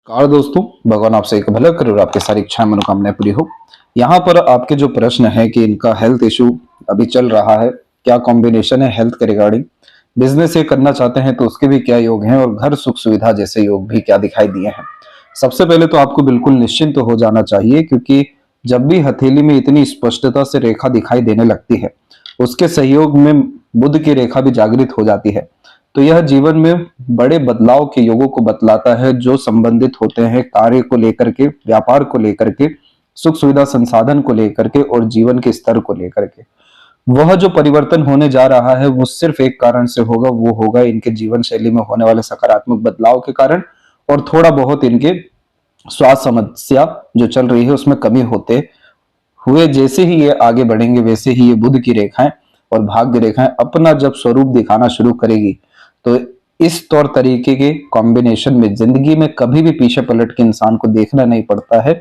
Car दोस्तों, भगवान आपसे एक भला करे और आपकी सारी इच्छाएं मनोकामनाएं पूरी हो। यहाँ पर आपके जो प्रश्न है कि इनका हेल्थ इशू अभी चल रहा है, क्या कॉम्बिनेशन है हेल्थ के रिगार्डिंग, बिजनेस ये करना चाहते हैं तो उसके भी क्या योग हैं और घर सुख सुविधा जैसे योग भी क्या दिखाई दिए हैं। सबसे पहले तो आपको बिल्कुल निश्चिंत हो जाना चाहिए, क्योंकि जब भी हथेली में इतनी स्पष्टता से रेखा दिखाई देने लगती है, उसके सहयोग में बुध की रेखा भी जागृत हो जाती है। तो यह जीवन में बड़े बदलाव के योगों को बतलाता है, जो संबंधित होते हैं कार्य को लेकर के, व्यापार को लेकर के, सुख सुविधा संसाधन को लेकर के और जीवन के स्तर को लेकर के। वह जो परिवर्तन होने जा रहा है वो सिर्फ एक कारण से होगा, वो होगा इनके जीवन शैली में होने वाले सकारात्मक बदलाव के कारण और थोड़ा बहुत इनके स्वास्थ्य समस्या जो चल रही है उसमें कमी होते हुए। जैसे ही ये आगे बढ़ेंगे वैसे ही ये बुध की रेखाएं और भाग्य रेखाएं अपना जब स्वरूप दिखाना शुरू करेगी, तो इस तौर तरीके के कॉम्बिनेशन में जिंदगी में कभी भी पीछे पलट के इंसान को देखना नहीं पड़ता है।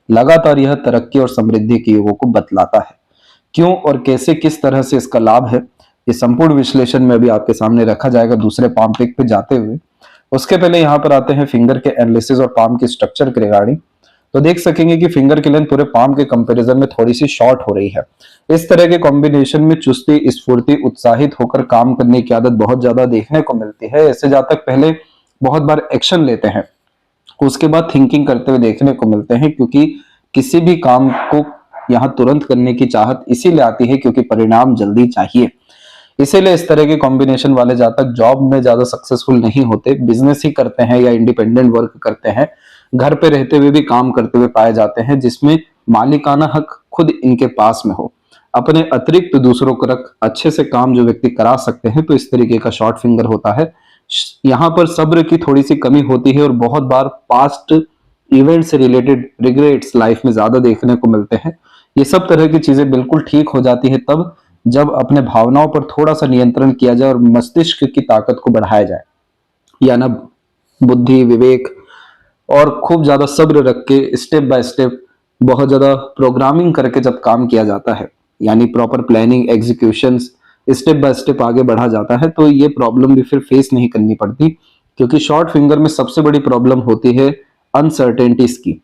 लगातार यह तरक्की और समृद्धि के योगों को बतलाता है। क्यों और कैसे, किस तरह से इसका लाभ है, ये संपूर्ण विश्लेषण में अभी आपके सामने रखा जाएगा दूसरे पाम पिक पे जाते हुए। उसके पहले यहाँ पर आते हैं फिंगर के एनालिसिस और पाम के स्ट्रक्चर के रिगार्डिंग। तो देख सकेंगे कि फिंगर की लेंथ पूरे पाम के कंपैरिजन में थोड़ी सी शॉर्ट हो रही है। इस तरह के कॉम्बिनेशन में चुस्ती, स्फूर्ति, उत्साहित होकर काम करने की आदत बहुत ज्यादा देखने को मिलती है। ऐसे जातक पहले बहुत बार एक्शन लेते हैं, उसके बाद थिंकिंग करते हुए देखने को मिलते हैं, क्योंकि किसी भी काम को यहाँ तुरंत करने की चाहत इसीलिए आती है क्योंकि परिणाम जल्दी चाहिए। इसीलिए इस तरह के कॉम्बिनेशन वाले जातक जॉब में ज्यादा सक्सेसफुल नहीं होते, बिजनेस ही करते हैं या इंडिपेंडेंट वर्क करते हैं, घर पे रहते हुए भी काम करते हुए पाए जाते हैं, जिसमें मालिकाना हक खुद इनके पास में हो। अपने अतिरिक्त दूसरों को रख अच्छे से काम जो व्यक्ति करा सकते हैं, तो इस तरीके का शॉर्ट फिंगर होता है। यहाँ पर सब्र की थोड़ी सी कमी होती है और बहुत बार पास्ट इवेंट से रिलेटेड रिग्रेट्स लाइफ में ज्यादा देखने को मिलते हैं। ये सब तरह की चीजें बिल्कुल ठीक हो जाती है तब जब अपने भावनाओं पर थोड़ा सा नियंत्रण किया जाए और मस्तिष्क की ताकत को बढ़ाया जाए, या ना बुद्धि, विवेक और खूब ज्यादा सब्र रख के स्टेप बाय स्टेप बहुत ज्यादा प्रोग्रामिंग करके जब काम किया जाता है, यानी proper planning, executions, step by step आगे बढ़ा जाता है, तो ये प्रॉब्लम भी फिर फेस नहीं करनी पड़ती। क्योंकि शॉर्ट फिंगर में सबसे बड़ी प्रॉब्लम होती है अनसर्टेनिटीज की।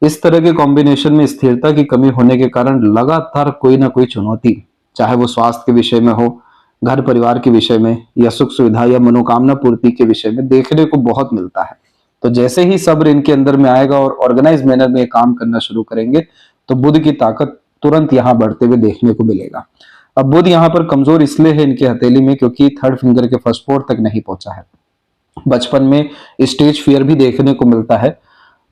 इस तरह के कॉम्बिनेशन में स्थिरता की कमी होने के कारण लगातार कोई ना कोई चुनौती, चाहे वो स्वास्थ्य के विषय में हो, घर परिवार के विषय में, या सुख सुविधा या मनोकामना पूर्ति के विषय में देखने को बहुत मिलता है। तो जैसे ही सब्र इनके अंदर में आएगा और ऑर्गेनाइज मैनर में काम करना शुरू करेंगे, तो बुध की ताकत तुरंत यहाँ बढ़ते हुए देखने को मिलेगा। अब बुध यहाँ पर कमजोर इसलिए है इनके हथेली में क्योंकि थर्ड फिंगर के फर्स्ट फोर तक नहीं पहुंचा है। बचपन में स्टेज फियर भी देखने को मिलता है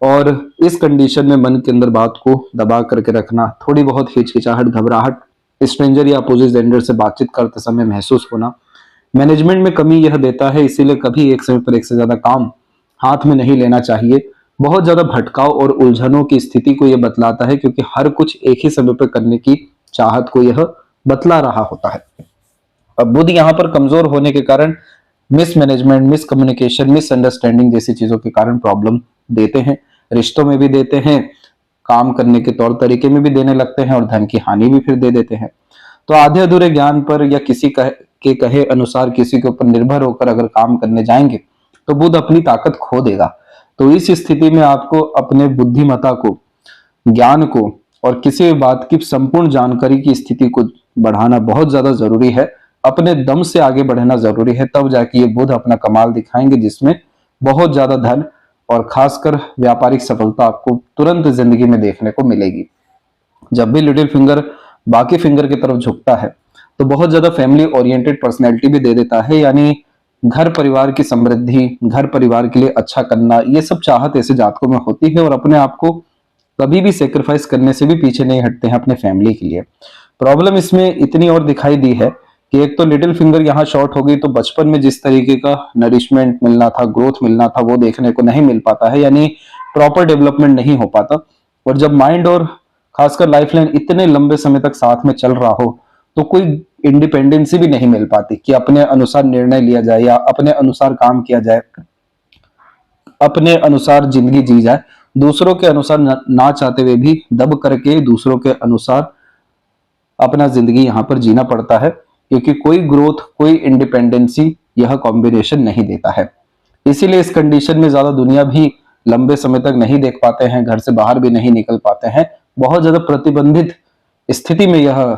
और इस कंडीशन में मन के अंदर बात को दबा करके रखना, थोड़ी बहुत हिचकिचाहट, घबराहट, स्ट्रेंजर या अपोजिट जेंडर से बातचीत करते समय महसूस होना, मैनेजमेंट में कमी यह देता है। इसीलिए कभी एक समय पर एक से ज्यादा काम हाथ में नहीं लेना चाहिए। बहुत ज्यादा भटकाव और उलझनों की स्थिति को यह बतलाता है, क्योंकि हर कुछ एक ही समय पर करने की चाहत को यह बतला रहा होता है। अब बुध यहाँ पर कमजोर होने के कारण मिसमैनेजमेंट, मिसकम्युनिकेशन, मिसअंडरस्टैंडिंग जैसी चीजों के कारण प्रॉब्लम देते हैं। रिश्तों में भी देते हैं, काम करने के तौर तरीके में भी देने लगते हैं और धन की हानि भी फिर दे देते हैं। तो आधे अधूरे ज्ञान पर या किसी के कहे अनुसार किसी के ऊपर निर्भर होकर अगर काम करने जाएंगे तो बुध अपनी ताकत खो देगा। तो इस स्थिति में आपको अपने बुद्धिमत्ता को, ज्ञान को और किसी भी बात की संपूर्ण जानकारी की स्थिति को बढ़ाना बहुत ज्यादा जरूरी है। अपने दम से आगे बढ़ना जरूरी है, तब जाके ये बुध अपना कमाल दिखाएंगे, जिसमें बहुत ज्यादा धन और खासकर व्यापारिक सफलता आपको तुरंत जिंदगी में देखने को मिलेगी। जब भी लिटिल फिंगर बाकी फिंगर की तरफ झुकता है तो बहुत ज्यादा फैमिली ओरिएंटेड पर्सनैलिटी भी दे देता है, यानी घर परिवार की समृद्धि, घर परिवार के लिए अच्छा करना, ये सब चाहत ऐसे जातकों में होती है और अपने आप को कभी भी सेक्रीफाइस करने से भी पीछे नहीं हटते हैं अपने फैमिली के लिए। प्रॉब्लम इसमें इतनी और दिखाई दी है कि एक तो लिटिल फिंगर यहाँ शॉर्ट हो गई, तो बचपन में जिस तरीके का नरिशमेंट मिलना था, ग्रोथ मिलना था, वो देखने को नहीं मिल पाता है, यानी प्रॉपर डेवलपमेंट नहीं हो पाता। और जब माइंड और खासकर लाइफ लाइन इतने लंबे समय तक साथ में चल रहा हो तो कोई इंडिपेंडेंसी भी नहीं मिल पाती कि अपने अनुसार निर्णय लिया जाए या अपने अनुसार काम किया जाए, अपने अनुसार जिंदगी जी जाए। दूसरों के अनुसार ना चाहते हुए भी दब करके दूसरों के अनुसार अपना जिंदगी यहाँ पर जीना पड़ता है, क्योंकि कोई ग्रोथ, कोई इंडिपेंडेंसी यह कॉम्बिनेशन नहीं देता है। इसीलिए इस कंडीशन में ज्यादा दुनिया भी लंबे समय तक नहीं देख पाते हैं, घर से बाहर भी नहीं निकल पाते हैं, बहुत ज्यादा प्रतिबंधित स्थिति में यह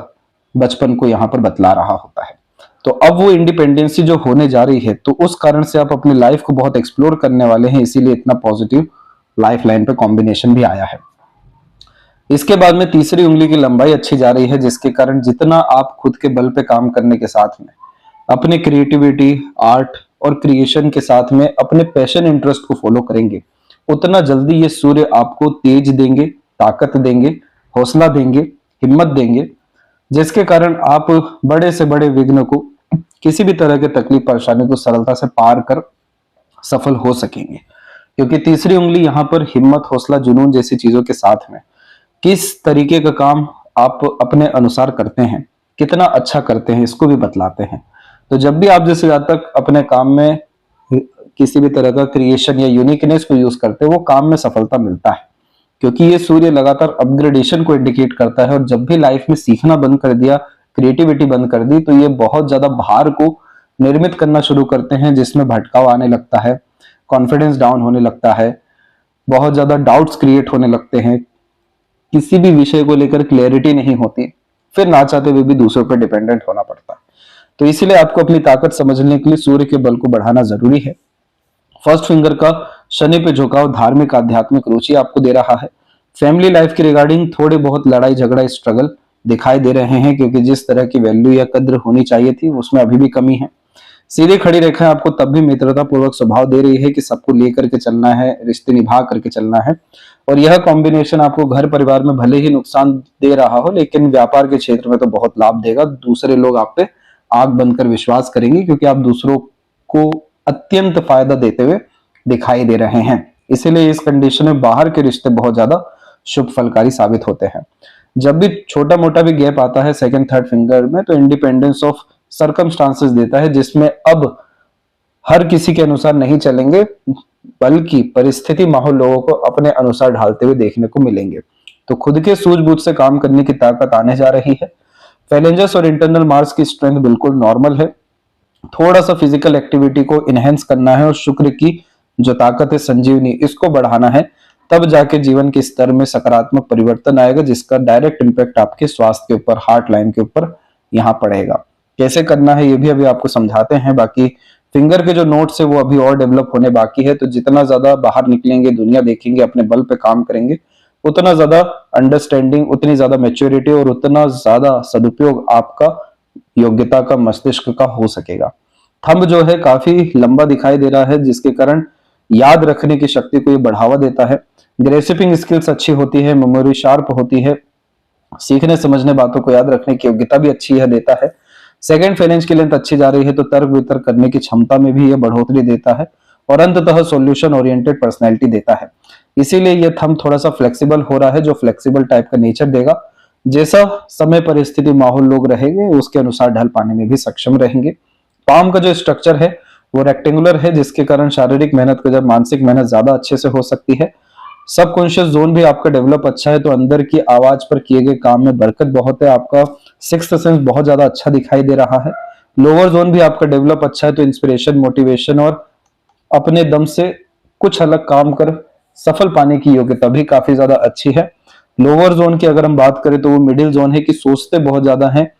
बचपन को यहाँ पर बतला रहा होता है। तो अब वो इंडिपेंडेंसी जो होने जा रही है, तो उस कारण से आप अपनी लाइफ को बहुत एक्सप्लोर करने वाले हैं, इसीलिए इतना पॉजिटिव लाइफ लाइन पे कॉम्बिनेशन भी आया है। इसके बाद में तीसरी उंगली की लंबाई अच्छी जा रही है, जिसके कारण जितना आप खुद के बल पे काम करने के साथ में अपने क्रिएटिविटी, आर्ट और क्रिएशन के साथ में अपने पैशन इंटरेस्ट को फॉलो करेंगे, उतना जल्दी ये सूर्य आपको तेज देंगे, ताकत देंगे, हौसला देंगे, हिम्मत देंगे, जिसके कारण आप बड़े से बड़े विघ्न को, किसी भी तरह के तकलीफ परेशानी को सरलता से पार कर सफल हो सकेंगे। क्योंकि तीसरी उंगली यहाँ पर हिम्मत, हौसला, जुनून जैसी चीजों के साथ में किस तरीके का काम आप अपने अनुसार करते हैं, कितना अच्छा करते हैं, इसको भी बतलाते हैं। तो जब भी आप जैसे जातक अपने काम में किसी भी तरह का क्रिएशन या यूनिकनेस को यूज करते हैं, वो काम में सफलता मिलता है, क्योंकि ये सूर्य लगातार अपग्रेडेशन को इंडिकेट करता है। और जब भी लाइफ में सीखना बंद कर दिया, क्रिएटिविटी बंद कर दी, तो ये बहुत ज्यादा भार को निर्मित करना शुरू करते हैं, जिसमें भटकाव आने लगता है, कॉन्फिडेंस डाउन होने लगता है, बहुत ज्यादा डाउट्स क्रिएट होने लगते हैं, किसी भी विषय को लेकर क्लैरिटी नहीं होती, फिर ना चाहते हुए भी दूसरों पर डिपेंडेंट होना पड़ता है। तो इसीलिए आपको अपनी ताकत समझने के लिए सूर्य के बल को बढ़ाना जरूरी है। फर्स्ट फिंगर का शनि पे झुकाव धार्मिक आध्यात्मिक रुचि आपको दे रहा है। फैमिली लाइफ के रिगार्डिंग थोड़े बहुत लड़ाई झगड़ा स्ट्रगल दिखाई दे रहे हैं, क्योंकि जिस तरह की वैल्यू या कद्र होनी चाहिए थी उसमें अभी भी कमी है। सीधे खड़ी रेखा आपको तब भी मित्रता पूर्वक स्वभाव दे रही है कि सबको लेकर के चलना है, रिश्ते निभा करके चलना है। और यह कॉम्बिनेशन आपको घर परिवार में भले ही नुकसान दे रहा हो, लेकिन व्यापार के क्षेत्र में तो बहुत लाभ देगा। दूसरे लोग आप पे आंख बंद कर विश्वास करेंगे, क्योंकि आप दूसरों को अत्यंत फायदा देते हुए दिखाई दे रहे हैं। इसीलिए इस कंडीशन में बाहर के रिश्ते बहुत ज्यादा शुभ फलकारी साबित होते हैं। जब भी छोटा मोटा भी गैप आता है सेकंड थर्ड फिंगर में, तो इंडिपेंडेंस ऑफ सर्कमस्टांसेस देता है, जिसमें अब हर किसी के अनुसार नहीं चलेंगे, बल्कि परिस्थिति माहौल लोगों को अपने अनुसार ढालते हुए देखने को मिलेंगे। तो खुद के सूझबूझ से काम करने की ताकत आने जा रही है। फैलेंजस और इंटरनल मार्स की स्ट्रेंथ बिल्कुल नॉर्मल है। थोड़ा सा फिजिकल एक्टिविटी को इनहेंस करना है, और शुक्र की जो ताकत है संजीवनी, इसको बढ़ाना है, तब जाके जीवन के स्तर में सकारात्मक परिवर्तन आएगा, जिसका डायरेक्ट इंपैक्ट आपके स्वास्थ्य के ऊपर, हार्ट लाइन के ऊपर यहाँ पड़ेगा। कैसे करना है ये भी अभी आपको समझाते हैं। बाकी फिंगर के जो नोट्स है वो अभी और डेवलप होने बाकी है। तो जितना ज्यादा बाहर निकलेंगे, दुनिया देखेंगे, अपने बल पे काम करेंगे, उतना ज्यादा अंडरस्टैंडिंग, उतनी ज्यादा मैच्योरिटी और उतना ज्यादा सदुपयोग आपका योग्यता का, मस्तिष्क का हो सकेगा। थंब जो है काफी लंबा दिखाई दे रहा है, जिसके कारण याद रखने की शक्ति को ये बढ़ावा देता है। ग्रेसिपिंग स्किल्स अच्छी होती है, मेमोरी शार्प होती है, सीखने समझने बातों को याद रखने की योग्यता भी अच्छी है देता है। सेकंड फेरेंज की लेंथ अच्छी जा रही है, तो तर्क वितर्क करने की क्षमता में भी यह बढ़ोतरी देता है, और अंततः सॉल्यूशन ओरिएंटेड पर्सनैलिटी देता है। इसीलिए यह थंब थोड़ा सा फ्लेक्सिबल हो रहा है, जो फ्लेक्सिबल टाइप का नेचर देगा। जैसा समय परिस्थिति माहौल लोग रहेंगे, उसके अनुसार ढल पाने में भी सक्षम रहेंगे। पाम का जो स्ट्रक्चर है वो रेक्टेंगुलर है, जिसके कारण शारीरिक मेहनत को जब मानसिक मेहनत ज्यादा अच्छे से हो सकती है। सबकॉन्शियस जोन भी आपका डेवलप अच्छा है, तो अंदर की आवाज पर किए गए काम में बरकत बहुत है। आपका सिक्स्थ सेंस बहुत ज्यादा अच्छा दिखाई दे रहा है। लोअर जोन भी आपका डेवलप अच्छा है, तो इंस्पिरेशन, मोटिवेशन और अपने दम से कुछ अलग काम कर सफल पाने की योग्यता भी काफी ज्यादा अच्छी है। लोअर जोन की अगर हम बात करें तो वो मिडिल जोन है, कि सोचते बहुत ज्यादा है,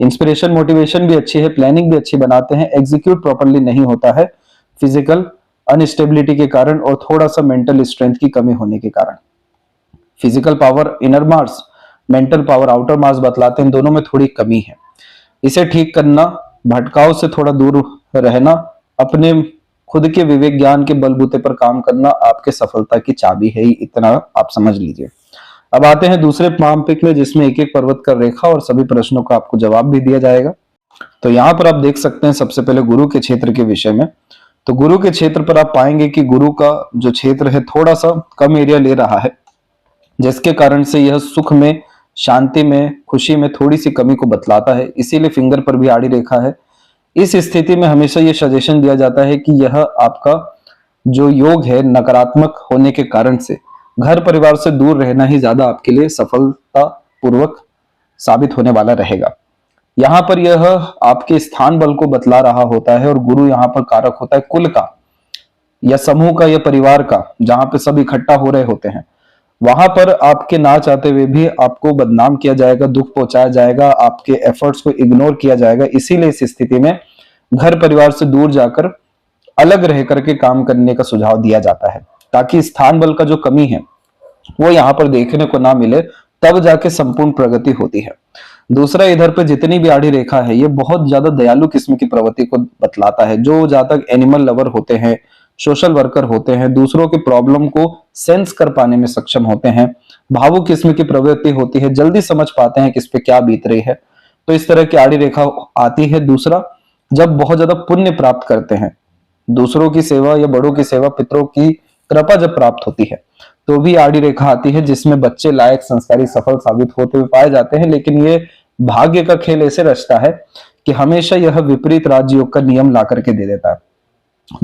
इंस्पिरेशन मोटिवेशन भी अच्छी है, प्लानिंग भी अच्छी बनाते हैं, एग्जीक्यूट प्रॉपरली नहीं होता है फिजिकल अनस्टेबिलिटी के कारण और थोड़ा सा मेंटल स्ट्रेंथ की कमी होने के कारण। Physical power inner Mars, mental power outer Mars बतलाते हैं, दोनों में थोड़ी कमी है। इसे ठीक करना, भटकाव से थोड़ा दूर रहना, अपने खुद के विवेक ज्ञान के बलबूते पर काम करना आपके सफलता की चाबी है, इतना आप समझ लीजिए। अब आते हैं दूसरे पाम पिक में, जिसमें एक एक पर्वत का रेखा और सभी प्रश्नों का आपको जवाब भी दिया जाएगा। तो यहाँ पर आप देख सकते हैं सबसे पहले गुरु के क्षेत्र के विषय में। तो गुरु के क्षेत्र पर आप पाएंगे कि गुरु का जो क्षेत्र है थोड़ा सा कम एरिया ले रहा है, जिसके कारण से यह सुख में, शांति में, खुशी में थोड़ी सी कमी को बतलाता है। इसीलिए फिंगर पर भी आड़ी रेखा है। इस स्थिति में हमेशा यह सजेशन दिया जाता है कि यह आपका जो योग है नकारात्मक होने के कारण से घर परिवार से दूर रहना ही ज्यादा आपके लिए सफलता पूर्वक साबित होने वाला रहेगा। यहाँ पर यह आपके स्थान बल को बतला रहा होता है, और गुरु यहाँ पर कारक होता है कुल का। या समूह का या परिवार का, जहां पे सब इकट्ठा हो रहे होते हैं, वहां पर आपके ना चाहते हुए भी आपको बदनाम किया जाएगा, दुख पहुंचाया जाएगा, आपके एफर्ट्स को इग्नोर किया जाएगा। इसीलिए इस स्थिति में घर परिवार से दूर जाकर अलग रह करके काम करने का सुझाव दिया जाता है, ताकि स्थान बल का जो कमी है वो यहाँ पर देखने को ना मिले, तब जाके संपूर्ण प्रगति होती है। दूसरा, इधर पे जितनी भी आड़ी रेखा है ये बहुत ज्यादा दयालु किस्म की प्रवृत्ति को बतलाता है। जो ज्यादा एनिमल लवर होते हैं, सोशल वर्कर होते हैं, दूसरों की प्रॉब्लम को सेंस कर पाने में सक्षम होते हैं, भावुक किस्म की प्रवृत्ति होती है, जल्दी समझ पाते हैं कि इस पे क्या बीत रही है, तो इस तरह की आड़ी रेखा आती है। दूसरा, जब बहुत ज्यादा पुण्य प्राप्त करते हैं, दूसरों की सेवा या बड़ों की सेवा, पितरों की कृपा जब प्राप्त होती है, तो भी आड़ी रेखा आती है, जिसमें बच्चे लायक, संस्कारी, सफल साबित होते हुए पाए जाते हैं। लेकिन ये भाग्य का खेल ऐसे रचता है कि हमेशा यह विपरीत राजयोग का नियम ला करके दे देता है।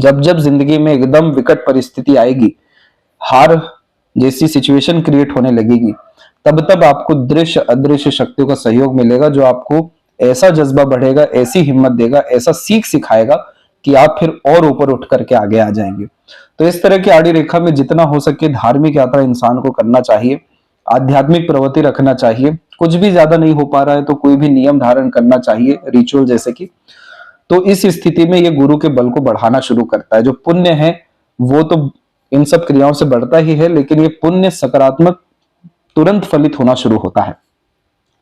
जब जब जिंदगी में एकदम विकट परिस्थिति आएगी, हार जैसी सिचुएशन क्रिएट होने लगेगी, तब तब आपको दृश्य अदृश्य शक्तियों का सहयोग मिलेगा, जो आपको ऐसा जज्बा बढ़ेगा, ऐसी हिम्मत देगा, ऐसा सीख सिखाएगा कि आप फिर और ऊपर उठ करके आगे आ जाएंगे। तो इस तरह की आड़ी रेखा में जितना हो सके धार्मिक यात्रा इंसान को करना चाहिए, आध्यात्मिक प्रवृत्ति रखना चाहिए। कुछ भी ज्यादा नहीं हो पा रहा है तो कोई भी नियम धारण करना चाहिए, रिचुअल जैसे कि। तो इस स्थिति में ये गुरु के बल को बढ़ाना शुरू करता है। जो पुण्य है वो तो इन सब क्रियाओं से बढ़ता ही है, लेकिन ये पुण्य सकारात्मक तुरंत फलित होना शुरू होता है।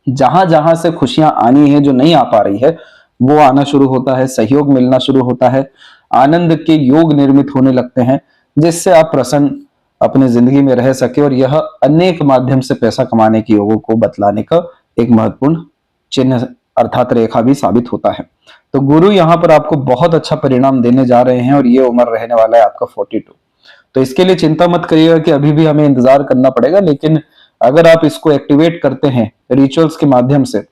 जहां जहां से खुशियां आनी है, जो नहीं आ पा रही है, वो आना शुरू होता है, सहयोग मिलना शुरू होता है, आनंद के योग निर्मित होने लगते हैं, जिससे आप प्रसन्न अपने जिंदगी में रह सके। और यह अनेक माध्यम से पैसा कमाने के योगों को बतलाने का एक महत्वपूर्ण चिन्ह अर्थात रेखा भी साबित होता है। तो गुरु यहाँ पर आपको बहुत अच्छा परिणाम देने जा रहे हैं, और ये उम्र रहने वाला है आपका 42। तो इसके लिए चिंता मत करिएगा कि अभी भी हमें इंतजार करना पड़ेगा, लेकिन अगर आप इसको एक्टिवेट करते हैं रिचुअल्स के माध्यम से,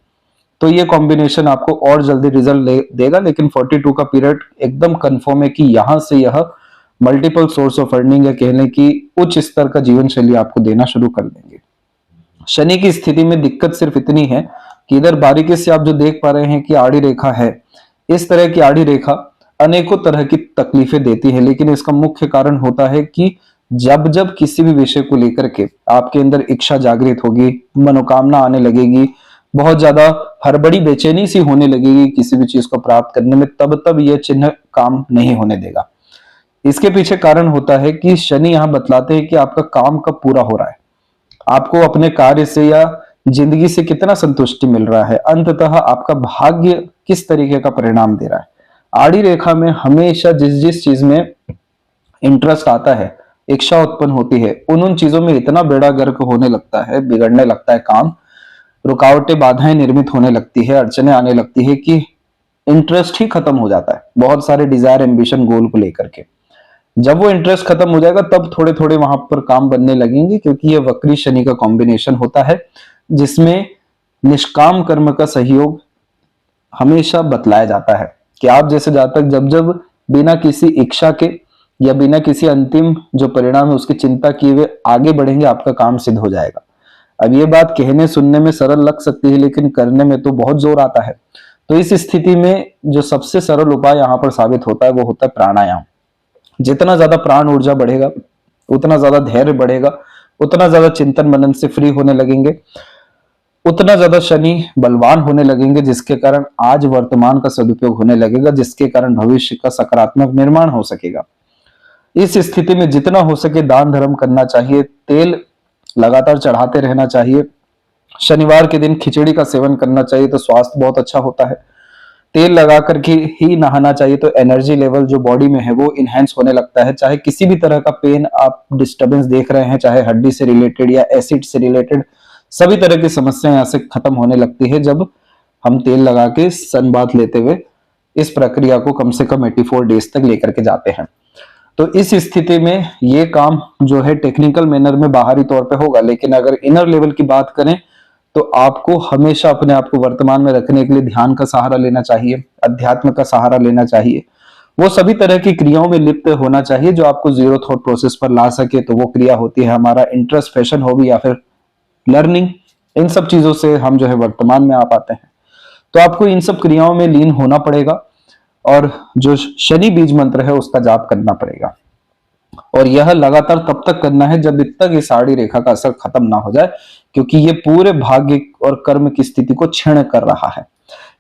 तो ये कॉम्बिनेशन आपको और जल्दी रिजल्ट देगा। लेकिन 42 का पीरियड एकदम कंफर्म है कि यहां से यह मल्टीपल सोर्स ऑफ अर्निंग या कहने की उच्च स्तर का जीवन शैली आपको देना शुरू कर देंगे। शनि की स्थिति में दिक्कत सिर्फ इतनी है कि इधर बारीकी से आप जो देख पा रहे हैं कि आड़ी रेखा है, इस तरह की आड़ी रेखा अनेकों तरह की तकलीफें देती है, लेकिन इसका मुख्य कारण होता है कि जब जब किसी भी विषय को लेकर के आपके अंदर इच्छा जागृत होगी, मनोकामना आने लगेगी, बहुत ज्यादा हड़बड़ी बेचैनी सी होने लगेगी किसी भी चीज को प्राप्त करने में, तब तब यह चिन्ह काम नहीं होने देगा। इसके पीछे कारण होता है कि शनि यहां बतलाते हैं कि आपका काम कब पूरा हो रहा है, आपको अपने कार्य से या जिंदगी से कितना संतुष्टि मिल रहा है, अंततः आपका भाग्य किस तरीके का परिणाम दे रहा है। आड़ी रेखा में हमेशा जिस जिस चीज में इंटरेस्ट आता है, इच्छा उत्पन्न होती है, उन चीजों में इतना बेड़ा गर्क होने लगता है, बिगड़ने लगता है काम, रुकावटें बाधाएं निर्मित होने लगती है, अड़चने आने लगती है कि इंटरेस्ट ही खत्म हो जाता है बहुत सारे डिजायर एम्बिशन गोल को लेकर के। जब वो इंटरेस्ट खत्म हो जाएगा तब थोड़े थोड़े वहां पर काम बनने लगेंगे, क्योंकि ये वक्री शनि का कॉम्बिनेशन होता है, जिसमें निष्काम कर्म का सहयोग हमेशा बतलाया जाता है कि आप जैसे जातक जब जब बिना किसी इच्छा के या बिना किसी अंतिम जो परिणाम है उसकी चिंता किए हुए आगे बढ़ेंगे, आपका काम सिद्ध हो जाएगा। अब ये बात कहने सुनने में सरल लग सकती है, लेकिन करने में तो बहुत जोर आता है। तो इस स्थिति में जो सबसे सरल उपाय यहाँ पर साबित होता है वो होता है प्राणायाम। जितना ज्यादा प्राण ऊर्जा बढ़ेगा, उतना ज्यादा धैर्य बढ़ेगा, उतना ज्यादा चिंतन मनन से फ्री होने लगेंगे, उतना ज्यादा शनि बलवान होने लगेंगे, जिसके कारण आज वर्तमान का सदुपयोग होने लगेगा, जिसके कारण भविष्य का सकारात्मक निर्माण हो सकेगा। इस स्थिति में जितना हो सके दान धर्म करना चाहिए, तेल लगातार चढ़ाते रहना चाहिए, शनिवार के दिन खिचड़ी का सेवन करना चाहिए तो स्वास्थ्य बहुत अच्छा होता है, तेल लगा करके ही नहाना चाहिए तो एनर्जी लेवल जो बॉडी में है वो इनहेंस होने लगता है। चाहे किसी भी तरह का पेन आप डिस्टर्बेंस देख रहे हैं, चाहे हड्डी से रिलेटेड या एसिड से रिलेटेड, सभी तरह की समस्याएं यहाँ से खत्म होने लगती है जब हम तेल लगा के सन बाथ लेते हुए इस प्रक्रिया को कम से कम 84 डेज तक लेकर के जाते हैं। तो इस स्थिति में ये काम जो है टेक्निकल मैनर में बाहरी तौर पे होगा, लेकिन अगर इनर लेवल की बात करें तो आपको हमेशा अपने आप को वर्तमान में रखने के लिए ध्यान का सहारा लेना चाहिए, अध्यात्म का सहारा लेना चाहिए, वो सभी तरह की क्रियाओं में लिप्त होना चाहिए जो आपको जीरो थॉट प्रोसेस पर ला सके। तो वो क्रिया होती है हमारा इंटरेस्ट, फैशन, हॉबी या फिर लर्निंग। इन सब चीजों से हम जो है वर्तमान में आ पाते हैं। तो आपको इन सब क्रियाओं में लीन होना पड़ेगा और जो शनि बीज मंत्र है उसका जाप करना पड़ेगा। और यह लगातार तब तक करना है जब तक इस आड़ी रेखा का असर खत्म ना हो जाए, क्योंकि ये पूरे भाग्य और कर्म की स्थिति को क्षीण कर रहा है।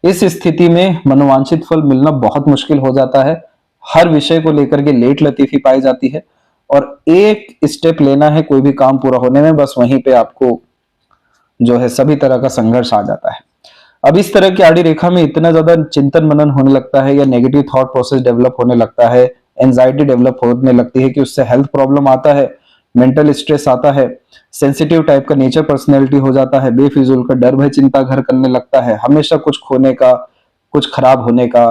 इस स्थिति में मनोवांछित फल मिलना बहुत मुश्किल हो जाता है। हर विषय को लेकर के लेट लतीफी पाई जाती है, और एक स्टेप लेना है कोई भी काम पूरा होने में, बस वहीं पे आपको जो है सभी तरह का संघर्ष आ जाता है। अब इस तरह की आड़ी रेखा में इतना ज्यादा चिंतन मनन होने लगता है, या नेगेटिव थॉट प्रोसेस डेवलप होने लगता है, एंजाइटी डेवलप होने लगती है कि उससे हेल्थ प्रॉब्लम आता है, मेंटल स्ट्रेस आता है, सेंसिटिव टाइप का नेचर पर्सनैलिटी हो जाता है, बेफिजूल का डर भय चिंता घर करने लगता है, हमेशा कुछ खोने का, कुछ खराब होने का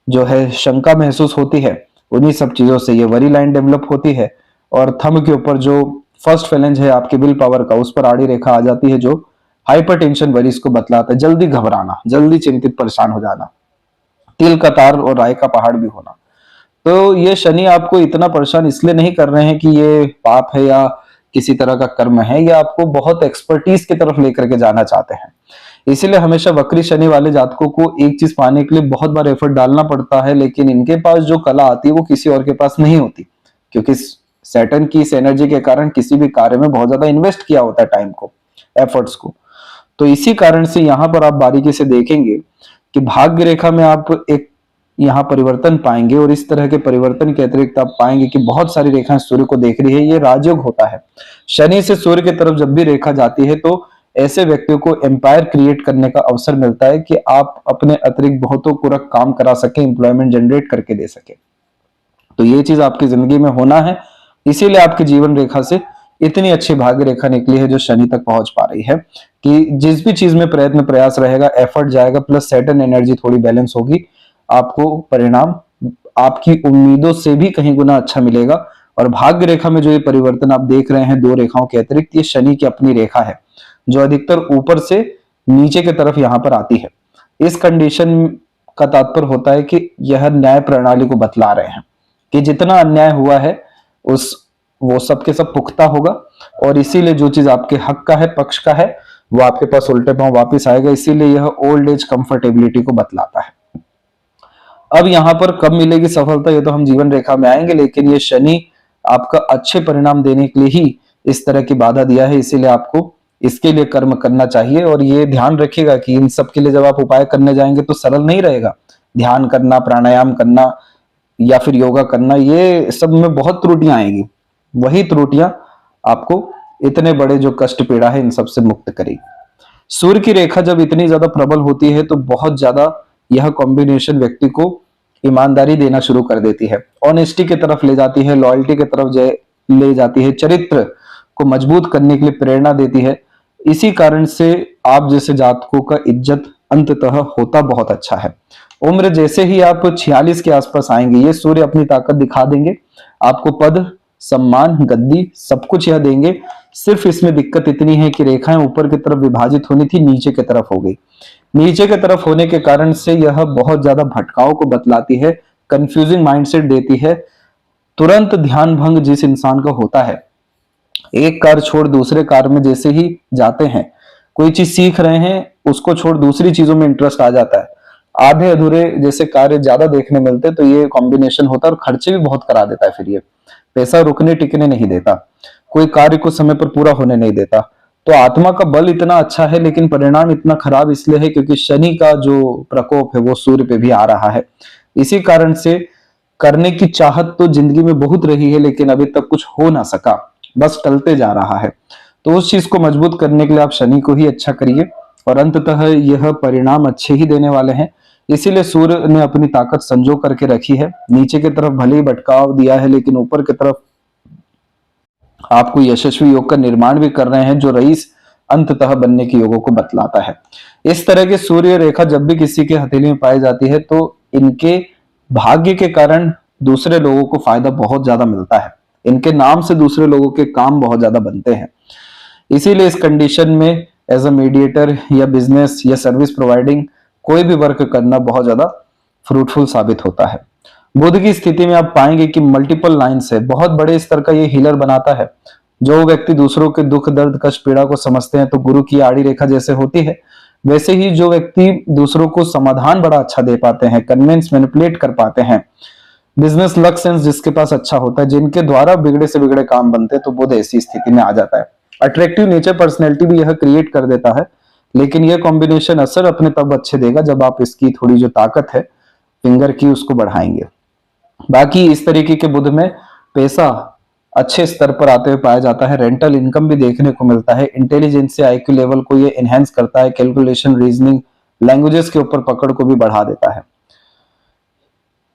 जो है शंका महसूस होती है। उन्हीं सब चीजों से ये वरी लाइन डेवलप होती है, और थंब के ऊपर जो फर्स्ट फैलेंज है आपकी विल पावर का, उस पर आड़ी रेखा आ जाती है, जो हाइपरटेंशन वरीज को बतलाता है, जल्दी घबराना, जल्दी चिंतित परेशान हो जाना, तिल का तार और राय का पहाड़ भी होना। तो ये शनि आपको इतना परेशान इसलिए नहीं कर रहे हैं कि ये पाप है या किसी तरह का कर्म है, या आपको बहुत एक्सपर्टीज की तरफ लेकर के जाना चाहते हैं। इसीलिए हमेशा वक्री शनि वाले जातकों को एक चीज पाने के लिए बहुत बार एफर्ट डालना पड़ता है, लेकिन इनके पास जो कला आती है वो किसी और के पास नहीं होती, क्योंकि सैटर्न की इस एनर्जी के कारण किसी भी कार्य में बहुत ज्यादा इन्वेस्ट किया होता है, टाइम को, एफर्ट्स को। तो इसी कारण से यहाँ पर आप बारीकी से देखेंगे कि भाग्य रेखा में आप एक यहाँ परिवर्तन पाएंगे, और इस तरह के परिवर्तन के अतिरिक्त आप पाएंगे कि बहुत सारी रेखाएं सूर्य को देख रही है। ये राजयोग होता है। शनि से सूर्य की तरफ जब भी रेखा जाती है तो ऐसे व्यक्तियों को एम्पायर क्रिएट करने का अवसर मिलता है कि आप अपने अतिरिक्त बहुतों को काम करा सके, एम्प्लॉयमेंट जनरेट करके दे सके। तो ये चीज आपकी जिंदगी में होना है, इसीलिए आपकी जीवन रेखा से इतनी अच्छी भाग्य रेखा निकली है जो शनि तक पहुंच पा रही है, कि जिस भी चीज में प्रयत्न प्रयास रहेगा, एफर्ट जाएगा, प्लस सैटर्न एनर्जी थोड़ी बैलेंस होगी, आपको परिणाम आपकी उम्मीदों से भी कहीं गुना अच्छा मिलेगा। और भाग्य रेखा में जो ये परिवर्तन आप देख रहे हैं दो रेखाओं के अतिरिक्त, ये शनि की अपनी रेखा है जो अधिकतर ऊपर से नीचे की तरफ यहां पर आती है। इस कंडीशन का तात्पर्य होता है कि यह न्याय प्रणाली को बतला रहे हैं कि जितना अन्याय हुआ है उस वो सब के सब पुख्ता होगा, और इसीलिए जो चीज आपके हक का है, पक्ष का है, वो आपके पास उल्टे पांव वापस आएगा। इसीलिए यह ओल्ड एज कंफर्टेबिलिटी को बतलाता है। अब यहाँ पर कब मिलेगी सफलता, ये तो हम जीवन रेखा में आएंगे, लेकिन ये शनि आपका अच्छे परिणाम देने के लिए ही इस तरह की बाधा दिया है, इसीलिए आपको इसके लिए कर्म करना चाहिए। और ये ध्यान रखिएगा कि इन सब के लिए जब आप उपाय करने जाएंगे तो सरल नहीं रहेगा। ध्यान करना, प्राणायाम करना या फिर योगा करना, ये सब में बहुत त्रुटियां आएगी। वही त्रुटियां आपको इतने बड़े जो कष्ट पीड़ा है इन सब से मुक्त करेगी। सूर्य की रेखा जब इतनी ज्यादा प्रबल होती है तो बहुत ज्यादा यह कॉम्बिनेशन व्यक्ति को ईमानदारी देना शुरू कर देती है, ऑनेस्टी की तरफ ले जाती है, लॉयल्टी की तरफ ले जाती है, चरित्र को मजबूत करने के लिए प्रेरणा देती है। इसी कारण से आप जैसे जातकों का इज्जत अंततः होता बहुत अच्छा है। उम्र जैसे ही आप 46 के आसपास आएंगे, ये सूर्य अपनी ताकत दिखा देंगे, आपको पद, सम्मान, गद्दी सब कुछ यह देंगे। सिर्फ इसमें दिक्कत इतनी है कि रेखाएं ऊपर की तरफ विभाजित होनी थी, नीचे की तरफ हो गई। नीचे की तरफ होने के कारण से यह बहुत ज्यादा भटकाव को बतलाती है, कंफ्यूजिंग माइंडसेट देती है। तुरंत ध्यान भंग जिस इंसान का होता है, एक कार छोड़ दूसरे कार में जैसे ही जाते हैं, कोई चीज सीख रहे हैं, उसको छोड़ दूसरी चीजों में इंटरेस्ट आ जाता है। आधे अधूरे जैसे कार्य ज्यादा देखने मिलते, तो ये कॉम्बिनेशन होता है, और खर्चे भी बहुत करा देता है। फिर ये पैसा रुकने टिकने नहीं देता, कोई कार्य को समय पर पूरा होने नहीं देता। तो आत्मा का बल इतना अच्छा है, लेकिन परिणाम इतना खराब इसलिए है क्योंकि शनि का जो प्रकोप है वो सूर्य पे भी आ रहा है। इसी कारण से करने की चाहत तो जिंदगी में बहुत रही है, लेकिन अभी तक कुछ हो ना सका, बस टलते जा रहा है। तो उस चीज को मजबूत करने के लिए आप शनि को ही अच्छा करिए, और अंततः यह परिणाम अच्छे ही देने वाले हैं। इसीलिए सूर्य ने अपनी ताकत संजो करके रखी है। नीचे की तरफ भले ही भटकाव दिया है, लेकिन ऊपर की तरफ आपको यशस्वी योग का निर्माण भी कर रहे हैं, जो रईस अंततः बनने के योगों को बतलाता है। इस तरह की सूर्य रेखा जब भी किसी के हथेली में पाई जाती है तो इनके भाग्य के कारण दूसरे लोगों को फायदा बहुत ज्यादा मिलता है। इनके नाम से दूसरे लोगों के काम बहुत ज्यादा बनते हैं। इसीलिए इस कंडीशन में एज अ मीडिएटर या बिजनेस या सर्विस प्रोवाइडिंग कोई भी वर्क करना बहुत ज्यादा फ्रूटफुल साबित होता है। बुध की स्थिति में आप पाएंगे कि मल्टीपल लाइन्स है, बहुत बड़े स्तर का ये हीलर बनाता है। जो व्यक्ति दूसरों के दुख दर्द कष्ट पीड़ा को समझते हैं, तो गुरु की आड़ी रेखा जैसे होती है, वैसे ही जो व्यक्ति दूसरों को समाधान बड़ा अच्छा दे पाते हैं, कन्विंस मैनिपुलेट कर पाते हैं, बिजनेस लक सेंस जिसके पास अच्छा होता है, जिनके द्वारा बिगड़े से बिगड़े काम बनते हैं, तो बुध ऐसी स्थिति में आ जाता है। अट्रैक्टिव नेचर पर्सनैलिटी भी यह क्रिएट कर देता है, लेकिन यह कॉम्बिनेशन असर अपने तब अच्छे देगा जब आप इसकी थोड़ी जो ताकत है फिंगर की उसको बढ़ाएंगे। बाकी इस तरीके के बुध में पैसा अच्छे स्तर पर आते हुए पाया जाता है, रेंटल इनकम भी देखने को मिलता है, इंटेलिजेंस या आईक्यू लेवल को ये एनहेंस करता है, कैलकुलेशन, रीजनिंग, लैंग्वेजेस के ऊपर पकड़ को भी बढ़ा देता है।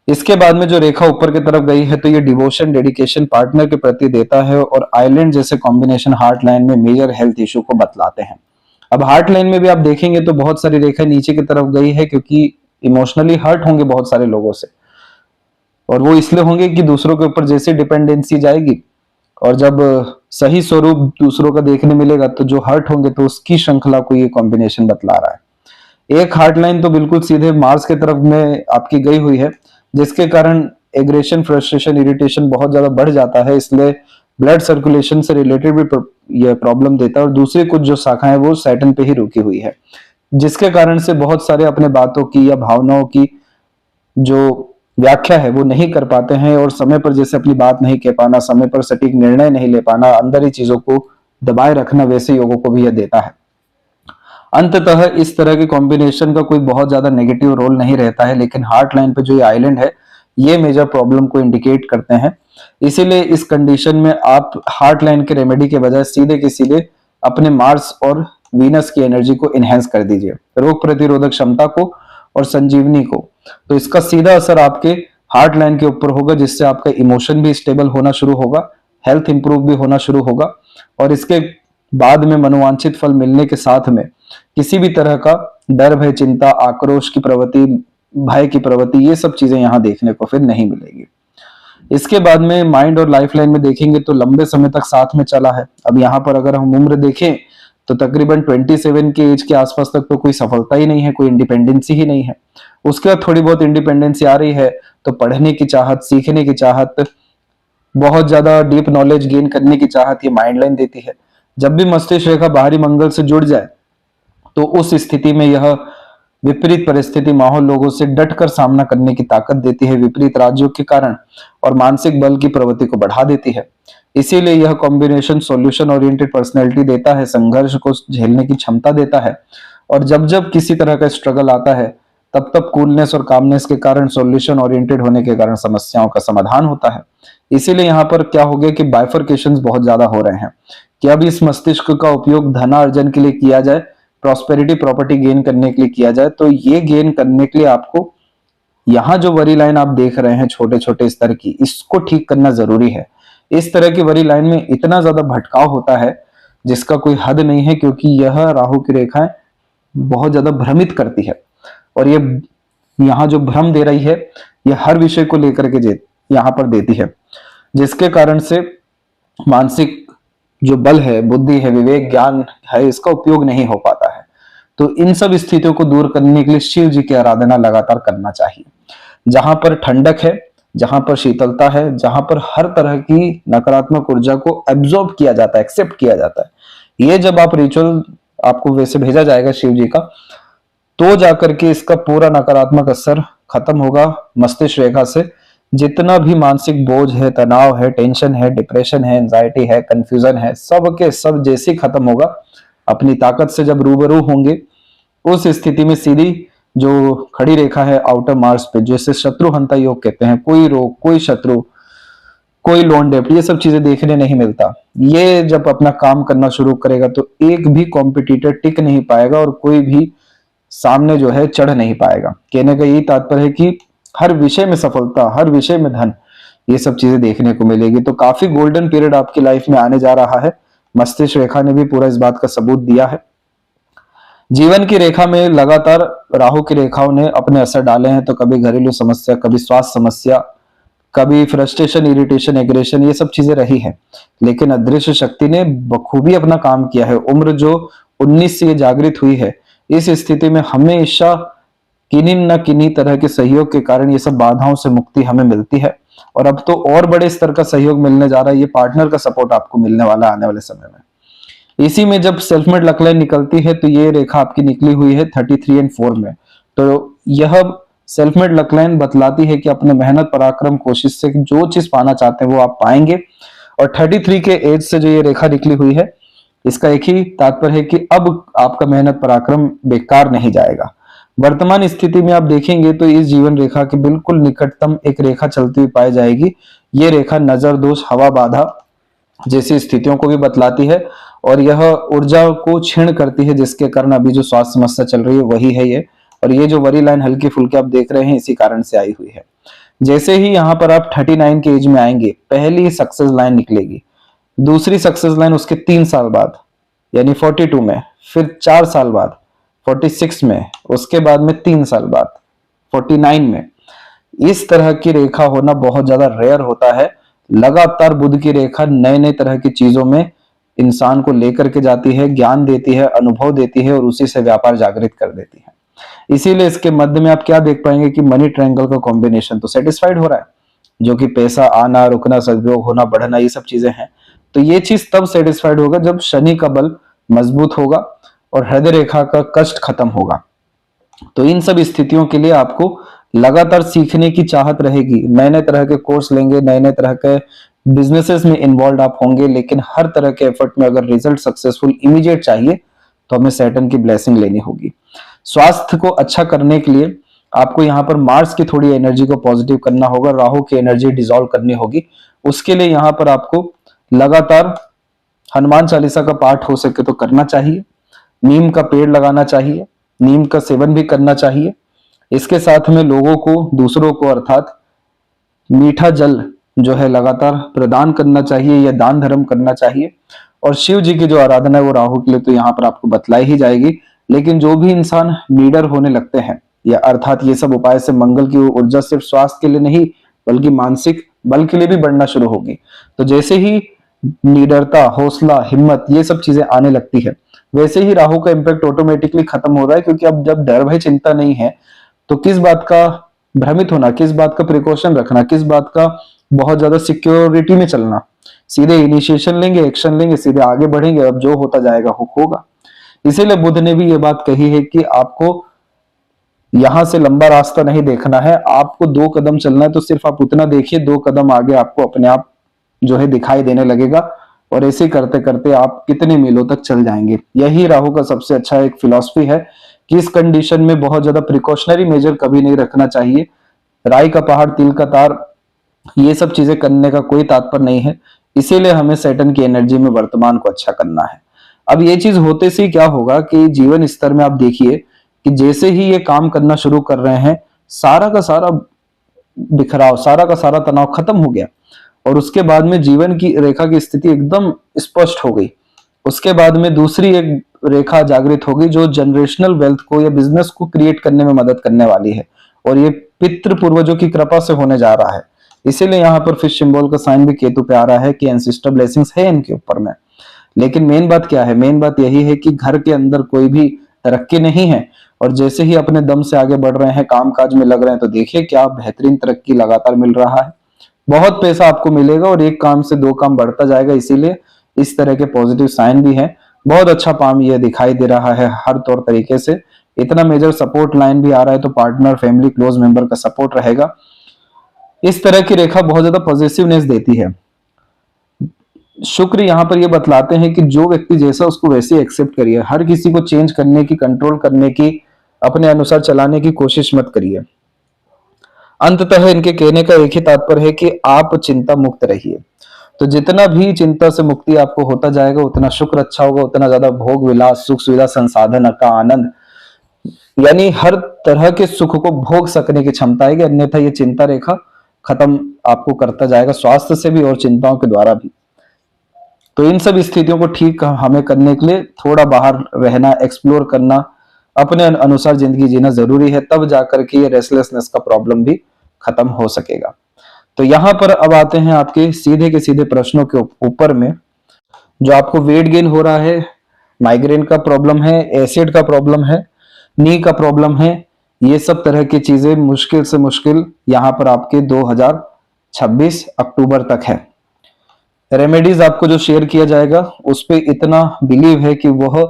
इसके बाद में जो रेखा ऊपर की तरफ गई है तो ये डिवोशन, डेडिकेशन पार्टनर के प्रति देता है, और आइलैंड जैसे कॉम्बिनेशन हार्ट लाइन में मेजर हेल्थ इशू को बतलाते हैं। अब हार्ट लाइन में भी आप देखेंगे तो बहुत सारी रेखा नीचे की तरफ गई है, क्योंकि इमोशनली हर्ट होंगे बहुत सारे लोगों से, और वो इसलिए होंगे कि दूसरों के ऊपर जैसे डिपेंडेंसी जाएगी और जब सही स्वरूप दूसरों का देखने मिलेगा तो जो हर्ट होंगे, तो उसकी श्रृंखला को ये कॉम्बिनेशन बतला रहा है। एक हार्ट लाइन तो बिल्कुल सीधे मार्स की तरफ में आपकी गई हुई है, जिसके कारण एग्रेशन, फ्रस्ट्रेशन, इरिटेशन बहुत ज्यादा बढ़ जाता है, इसलिए ब्लड सर्कुलेशन से रिलेटेड भी यह प्रॉब्लम देता है। और दूसरी कुछ जो शाखाएं वो सैटर्न पे ही रुकी हुई है, जिसके कारण से बहुत सारे अपने बातों की या भावनाओं की जो व्याख्या है वो नहीं कर पाते हैं, और समय पर जैसे अपनी बात नहीं कह पाना, समय पर सटीक निर्णय नहीं ले पाना, अंदर ही चीजों को दबाए रखना, वैसे योगों को भी यह देता है। अंततः इस तरह के कॉम्बिनेशन का कोई बहुत ज्यादा नेगेटिव रोल नहीं रहता है, लेकिन हार्ट लाइन पे जो ये आइलैंड है ये मेजर प्रॉब्लम को इंडिकेट करते हैं। इसीलिए इस कंडीशन में आप हार्ट लाइन के रेमेडी के बजाय सीधे के सीधे अपने मार्स और वीनस की एनर्जी को इनहेंस कर दीजिए, रोग प्रतिरोधक क्षमता को और संजीवनी को। तो इसका सीधा असर आपके हार्ट लाइन के ऊपर होगा, जिससे आपका इमोशन भी स्टेबल होना शुरू होगा, हेल्थ इंप्रूव भी होना शुरू होगा, और इसके बाद में मनोवांछित फल मिलने के साथ में किसी भी तरह का डर, भय, चिंता, आक्रोश की प्रवृत्ति, भय की प्रवृत्ति, ये सब चीजें यहाँ देखने को फिर नहीं मिलेगी। इसके बाद में माइंड और लाइफ लाइन में देखेंगे तो लंबे समय तक साथ में चला है। अब यहाँ पर अगर हम उम्र देखें तो तकरीबन 27 के एज के आसपास तक तो कोई सफलता ही नहीं है, कोई इंडिपेंडेंसी ही नहीं है। उसके बाद थोड़ी बहुत इंडिपेंडेंसी आ रही है तो पढ़ने की चाहत, सीखने की चाहत, बहुत ज्यादा डीप नॉलेज गेन करने की चाहत ये माइंड लाइन देती है। जब भी मस्तिष्क रेखा बाहरी मंगल से जुड़ जाए तो उस स्थिति में यह विपरीत परिस्थिति, माहौल, लोगों से डटकर सामना करने की ताकत देती है, विपरीत राज्यों के कारण, और मानसिक बल की प्रवृत्ति को बढ़ा देती है। इसीलिए यह कॉम्बिनेशन सॉल्यूशन ओरिएंटेड पर्सनैलिटी देता है, संघर्ष को झेलने की क्षमता देता है, और जब जब किसी तरह का स्ट्रगल आता है तब तब कूलनेस और कामनेस के कारण, सॉल्यूशन ओरिएंटेड होने के कारण समस्याओं का समाधान होता है। इसीलिए यहाँ पर क्या हो गया कि बाइफर्केशंस बहुत ज्यादा हो रहे हैं कि अब इस मस्तिष्क का उपयोग धनार्जन के लिए किया जाए, प्रॉस्पेरिटी, प्रॉपर्टी गेन करने के लिए किया जाए। तो ये गेन करने के लिए आपको यहाँ जो वरी लाइन आप देख रहे हैं छोटे छोटे स्तर की, इसको ठीक करना जरूरी है। इस तरह की वरी लाइन में इतना ज्यादा भटकाव होता है जिसका कोई हद नहीं है, क्योंकि यह राहु की रेखाएं बहुत ज्यादा भ्रमित करती है, और ये यहाँ जो भ्रम दे रही है ये हर विषय को लेकर के यहाँ पर देती है, जिसके कारण से मानसिक जो बल है, बुद्धि है, विवेक, ज्ञान है, इसका उपयोग नहीं हो पाता है। तो इन सब स्थितियों को दूर करने के लिए शिव जी की आराधना लगातार करना चाहिए। जहां पर ठंडक है, जहां पर शीतलता है, जहां पर हर तरह की नकारात्मक ऊर्जा को एब्जॉर्ब किया जाता है, एक्सेप्ट किया जाता है, ये जब आप रिचुअल आपको वैसे भेजा जाएगा शिव जी का, तो जाकर के इसका पूरा नकारात्मक असर खत्म होगा मस्तिष्क रेखा से। जितना भी मानसिक बोझ है, तनाव है, टेंशन है, डिप्रेशन है, एंजाइटी है, कंफ्यूजन है, सब के सब जैसे खत्म होगा। अपनी ताकत से जब रूबरू होंगे उस स्थिति में सीधी जो खड़ी रेखा है आउटर मार्स पे, जैसे शत्रुहंता योग कहते हैं, कोई रोग, कोई शत्रु, कोई लोन डेप्ट, ये सब चीजें देखने नहीं मिलता। ये जब अपना काम करना शुरू करेगा तो एक भी कॉम्पिटिटर टिक नहीं पाएगा और कोई भी सामने जो है चढ़ नहीं पाएगा। कहने का यही तात्पर्य है कि हर विषय में सफलता, हर विषय में धन, ये सब चीजें देखने को मिलेगी। तो काफी गोल्डन पीरियड आपकी लाइफ में आने जा रहा है। मस्तिष्क रेखा ने भी पूरा इस बात का सबूत दिया है। जीवन की रेखा में लगातार राहु की रेखाओं ने अपने असर डाले हैं, तो कभी घरेलू समस्या, कभी स्वास्थ्य समस्या, कभी फ्रस्ट्रेशन, इरिटेशन, एग्रेशन, ये सब चीजें रही है, लेकिन अदृश्य शक्ति ने बखूबी अपना काम किया है। उम्र जो 19 से जागृत हुई है, इस स्थिति में हमेशा किन्हीं न किन्हीं तरह के सहयोग के कारण ये सब बाधाओं से मुक्ति हमें मिलती है, और अब तो और बड़े स्तर का सहयोग मिलने जा रहा है। ये पार्टनर का सपोर्ट आपको मिलने वाला आने वाले समय में। इसी में जब सेल्फ मेड लक लाइन निकलती है तो ये रेखा आपकी निकली हुई है 33 और 4 में, तो यह सेल्फ मेड लक लाइन बतलाती है कि अपने मेहनत पराक्रम कोशिश से जो चीज पाना चाहते हैं वो आप पाएंगे। और 33 के एज से जो ये रेखा निकली हुई है, इसका एक ही तात्पर्य है कि अब आपका मेहनत पराक्रम बेकार नहीं जाएगा। वर्तमान स्थिति में आप देखेंगे तो इस जीवन रेखा के बिल्कुल निकटतम एक रेखा चलती हुई पाई जाएगी। ये रेखा नजर दोष, हवा बाधा जैसी स्थितियों को भी बतलाती है और यह ऊर्जा को क्षीण करती है, जिसके कारण अभी जो स्वास्थ्य समस्या चल रही है वही है ये। और ये जो वरी लाइन हल्की फुल्की आप देख रहे हैं इसी कारण से आई हुई है। जैसे ही यहाँ पर आप 39 के एज में आएंगे, पहली सक्सेस लाइन निकलेगी, दूसरी सक्सेस लाइन उसके 3 साल बाद यानी 42 में, फिर 4 साल बाद 46 में, उसके बाद में 3 साल बाद 49 में। इस तरह की रेखा होना बहुत ज्यादा रेयर होता है। लगातार बुध की रेखा नए नए तरह की चीजों में इंसान को लेकर के जाती है, ज्ञान देती है, अनुभव देती है और उसी से व्यापार जागृत कर देती है। इसीलिए इसके मध्य में आप क्या देख पाएंगे कि मनी ट्रायंगल का कॉम्बिनेशन तो सेटिस्फाइड हो रहा है, जो कि पैसा आना, रुकना, सदुपयोग होना, बढ़ना, ये सब चीजें हैं। तो ये चीज तब सेटिस्फाइड होगा जब शनि का बल मजबूत होगा और हृदय रेखा का कष्ट खत्म होगा। तो इन सब स्थितियों के लिए आपको लगातार सीखने की चाहत रहेगी, नए नए तरह के कोर्स लेंगे, नए नए तरह के बिजनेसेस में इन्वॉल्व आप होंगे, लेकिन हर तरह के एफर्ट में अगर रिजल्ट सक्सेसफुल इमीडिएट चाहिए तो हमें सैटर्न की ब्लेसिंग लेनी होगी। स्वास्थ्य को अच्छा करने के लिए आपको यहाँ पर मार्स की थोड़ी एनर्जी को पॉजिटिव करना होगा, राहु की एनर्जी डिसॉल्व करनी होगी। उसके लिए यहाँ पर आपको लगातार हनुमान चालीसा का पाठ हो सके तो करना चाहिए, नीम का पेड़ लगाना चाहिए, नीम का सेवन भी करना चाहिए। इसके साथ में लोगों को, दूसरों को अर्थात मीठा जल जो है लगातार प्रदान करना चाहिए या दान धर्म करना चाहिए। और शिव जी की जो आराधना है वो राहु के लिए तो यहाँ पर आपको बतलाई ही जाएगी। लेकिन जो भी इंसान लीडर होने लगते हैं, या अर्थात ये सब उपाय से मंगल की ऊर्जा सिर्फ स्वास्थ्य के लिए नहीं बल्कि मानसिक बल के लिए भी बढ़ना शुरू होगी। तो जैसे ही निडरता, हौसला, हिम्मत ये सब चीजें आने लगती है, वैसे ही राहु का इम्पैक्ट ऑटोमेटिकली खत्म हो रहा है। क्योंकि अब जब डर भय चिंता नहीं है तो किस बात का भ्रमित होना, किस बात का प्रिकॉशन रखना, किस बात का बहुत ज्यादा सिक्योरिटी में चलना। सीधे इनिशिएशन लेंगे, एक्शन लेंगे, सीधे आगे बढ़ेंगे, अब जो होता जाएगा होगा। इसीलिए बुध ने भी ये बात कही है कि आपको यहां से लंबा रास्ता नहीं देखना है, आपको 2 कदम चलना है तो सिर्फ आप उतना देखिए, 2 कदम आगे आपको अपने आप जो है दिखाई देने लगेगा। और ऐसे करते करते आप कितने मीलों तक चल जाएंगे। यही राहु का सबसे अच्छा एक फिलॉसफी है कि इस कंडीशन में बहुत ज्यादा प्रिकॉशनरी मेजर कभी नहीं रखना चाहिए। राई का पहाड़, तिल का तार, ये सब चीजें करने का कोई तात्पर्य नहीं है। इसीलिए हमें सैटर्न की एनर्जी में वर्तमान को अच्छा करना है। अब ये चीज होते से क्या होगा कि जीवन स्तर में आप देखिए कि जैसे ही ये काम करना शुरू कर रहे हैं, सारा का सारा बिखराव, सारा का सारा तनाव खत्म हो गया और उसके बाद में जीवन की रेखा की स्थिति एकदम स्पष्ट हो गई। उसके बाद में दूसरी एक रेखा जागृत होगी जो जनरेशनल वेल्थ को या बिजनेस को क्रिएट करने में मदद करने वाली है और ये पितृ पूर्वजों की कृपा से होने जा रहा है। इसीलिए यहाँ पर फिश सिंबल का साइन भी केतु पे आ रहा है कि एंसेस्टर ब्लेसिंग्स है इनके ऊपर में। लेकिन मेन बात क्या है? मेन बात यही है कि घर के अंदर कोई भी तरक्की नहीं है और जैसे ही अपने दम से आगे बढ़ रहे हैं, काम काज में लग रहे हैं, तो देखिए क्या बेहतरीन तरक्की लगातार मिल रहा है। बहुत पैसा आपको मिलेगा और एक काम से 2 काम बढ़ता जाएगा। इसीलिए इस तरह के पॉजिटिव साइन भी है। बहुत अच्छा पाम ये दिखाई दे रहा है हर तौर तरीके से। इतना मेजर सपोर्ट लाइन भी आ रहा है तो पार्टनर, फैमिली, क्लोज मेंबर का सपोर्ट रहेगा। इस तरह की रेखा बहुत ज्यादा पॉजिटिवनेस देती है। शुक्र यहाँ पर ये बतलाते हैं कि जो व्यक्ति जैसा उसको वैसे एक्सेप्ट करिए। हर किसी को चेंज करने की, कंट्रोल करने की, अपने अनुसार चलाने की कोशिश मत करिए। अंततः इनके कहने का एक ही तात्पर्य है कि आप चिंता मुक्त रहिए। तो जितना भी चिंता से मुक्ति आपको होता जाएगा उतना शुक्र अच्छा होगा, उतना ज्यादा भोग विलास, सुख सुविधा, संसाधन का आनंद, यानी हर तरह के सुख को भोग सकने की क्षमता आएगी। अन्यथा ये चिंता रेखा खत्म आपको करता जाएगा, स्वास्थ्य से भी और चिंताओं के द्वारा भी। तो इन सब स्थितियों को ठीक हमें करने के लिए थोड़ा बाहर रहना, एक्सप्लोर करना, अपने अनुसार जिंदगी जीना जरूरी है। तब जाकर के ये रेस्टलेसनेस का प्रॉब्लम भी खत्म हो सकेगा। तो यहाँ पर अब आते हैं आपके सीधे के सीधे प्रश्नों के ऊपर में। जो आपको वेट गेन हो रहा है, माइग्रेन का प्रॉब्लम है, एसिड का प्रॉब्लम है, नी का प्रॉब्लम है, ये सब तरह की चीजें मुश्किल से मुश्किल यहाँ पर आपके 2026 अक्टूबर तक है। रेमेडीज आपको जो शेयर किया जाएगा उस पे इतना बिलीव है कि वह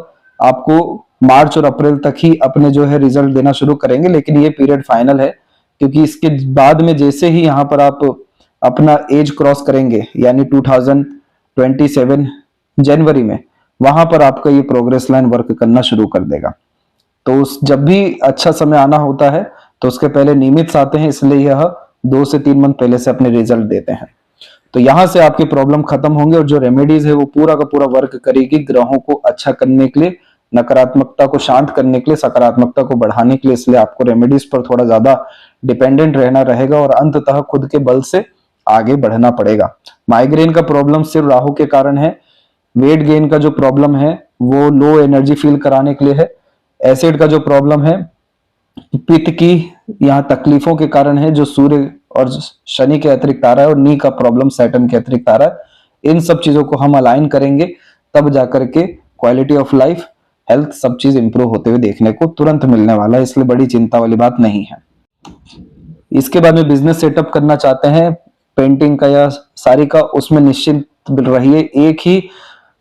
आपको मार्च और अप्रैल तक ही अपने जो है रिजल्ट देना शुरू करेंगे। लेकिन ये पीरियड फाइनल है, क्योंकि इसके बाद में जैसे ही यहाँ पर आप अपना एज क्रॉस करेंगे यानी 2027 जनवरी में, वहां पर आपका ये प्रोग्रेस लाइन वर्क करना शुरू कर देगा। तो जब भी अच्छा समय आना होता है तो उसके पहले नियमित आते हैं, इसलिए यह 2 से 3 मंथ पहले से अपने रिजल्ट देते हैं। तो यहां से आपके प्रॉब्लम खत्म होंगे और जो रेमेडीज है वो पूरा का पूरा वर्क करेगी ग्रहों को अच्छा करने के लिए, नकारात्मकता को शांत करने के लिए, सकारात्मकता को बढ़ाने के लिए। इसलिए आपको रेमेडीज पर थोड़ा ज्यादा डिपेंडेंट रहना रहेगा और अंततः खुद के बल से आगे बढ़ना पड़ेगा। माइग्रेन का प्रॉब्लम सिर्फ राहु के कारण है। वेट गेन का जो प्रॉब्लम है वो लो एनर्जी फील कराने के लिए है। एसिड का जो प्रॉब्लम है पित्त की यहाँ तकलीफों के कारण है, जो सूर्य और शनि के अतिरिक्त आ रहा है, और नी का प्रॉब्लम सैटर्न के अतिरिक्त आ रहा है। इन सब चीजों को हम अलाइन करेंगे तब जाकर के क्वालिटी ऑफ लाइफ, हेल्थ, सब चीज इंप्रूव होते हुए देखने को तुरंत मिलने वाला है। इसलिए बड़ी चिंता वाली बात नहीं है। इसके बाद में बिजनेस सेटअप करना चाहते हैं पेंटिंग का या साड़ी का, उसमें निश्चिंत रहिए। एक ही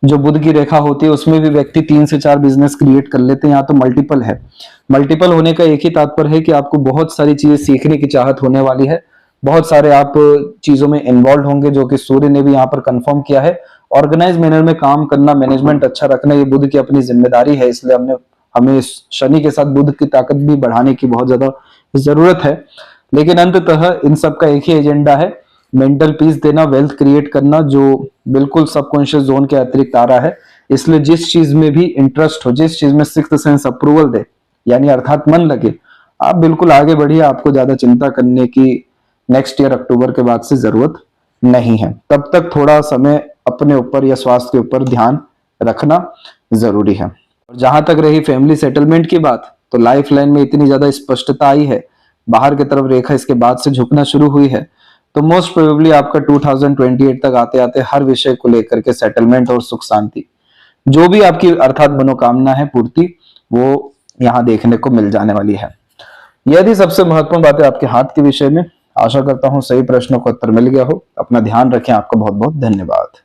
जो बुध की रेखा होती है उसमें भी व्यक्ति 3 से 4 बिजनेस क्रिएट कर लेते हैं। यहाँ तो मल्टीपल है। मल्टीपल होने का एक ही तात्पर्य है कि आपको बहुत सारी चीजें सीखने की चाहत होने वाली है। बहुत सारे आप चीजों में इन्वॉल्व होंगे, जो कि सूर्य ने भी यहाँ पर कंफर्म किया है। ऑर्गेनाइज मैनर में काम करना, मैनेजमेंट अच्छा रखना, ये बुध की अपनी जिम्मेदारी है। इसलिए हमें शनि के साथ बुध की ताकत भी बढ़ाने की बहुत ज्यादा जरूरत है। लेकिन अंततः इन सब का एक ही एजेंडा है, मेंटल पीस देना, वेल्थ क्रिएट करना, जो बिल्कुल सबकॉन्शियस जोन के अतिरिक्त आ रहा है। इसलिए जिस चीज में भी इंटरेस्ट हो, जिस चीज में सिक्स्थ सेंस अप्रूवल दे, यानी अर्थात मन लगे, आप बिल्कुल आगे बढ़िए। आपको ज्यादा चिंता करने की नेक्स्ट ईयर अक्टूबर के बाद से जरूरत नहीं है। तब तक थोड़ा समय अपने ऊपर या स्वास्थ्य के ऊपर ध्यान रखना जरूरी है। और जहां तक रही फैमिली सेटलमेंट की बात, तो लाइफ लाइन में इतनी ज्यादा स्पष्टता आई है, बाहर की तरफ रेखा इसके बाद से झुकना शुरू हुई है। तो मोस्ट प्रोबेबली आपका 2028 तक आते आते हर विषय को लेकर के सेटलमेंट और सुख शांति, जो भी आपकी अर्थात मनोकामना है, पूर्ति, वो यहाँ देखने को मिल जाने वाली है। यदि सबसे महत्वपूर्ण बात है आपके हाथ के विषय में। आशा करता हूं सही प्रश्नों का उत्तर मिल गया हो। अपना ध्यान रखें। आपका बहुत बहुत धन्यवाद।